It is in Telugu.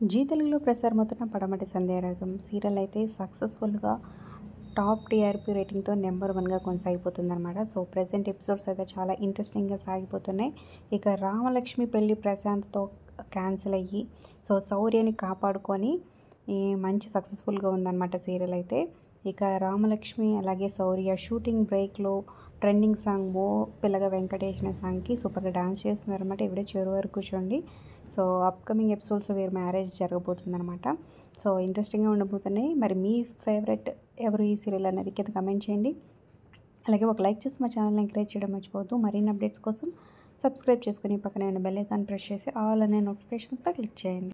జీ తెలుగులో ప్రసారమవుతున్న పడమటి సంధ్యారాగం సీరియల్ అయితే సక్సెస్ఫుల్గా టాప్ టీఆర్పీ రేటింగ్తో నెంబర్ వన్గా కొనసాగిపోతుందన్నమాట. సో ప్రెజెంట్ ఎపిసోడ్స్ అయితే చాలా ఇంట్రెస్టింగ్గా సాగిపోతున్నాయి. ఇక రామలక్ష్మి పెళ్ళి ప్రశాంత్తో క్యాన్సిల్ అయ్యి శౌర్యని కాపాడుకొని మంచి సక్సెస్ఫుల్గా ఉందన్నమాట సీరియల్ అయితే. ఇక రామలక్ష్మి అలాగే శౌర్య షూటింగ్ బ్రేక్లో ట్రెండింగ్ సాంగ్ ఓ పిల్లగా వెంకటేష్ అనే సాంగ్కి సూపర్గా డాన్స్ చేస్తున్నారన్నమాట. ఇవిడే చివరి వరకు కూర్చోండి. సో అప్కమింగ్ ఎపిసోడ్స్లో వీరి మ్యారేజ్ జరగబోతుందన్నమాట. సో ఇంట్రెస్టింగ్గా ఉండబోతున్నాయి. మరి మీ ఫేవరెట్ ఎవరు ఈ సీరియల్ అనేది కింద కమెంట్ చేయండి. అలాగే ఒక లైక్ చేసి మా ఛానల్ని ఎంకరేజ్ చేయడం మర్చిపోవద్దు. మరిన్ని అప్డేట్స్ కోసం సబ్స్క్రైబ్ చేసుకుని పక్కనే ఉన్న బెల్ ఐకాన్ ప్రెస్ చేసి ఆల్ అనే నోటిఫికేషన్స్పై క్లిక్ చేయండి.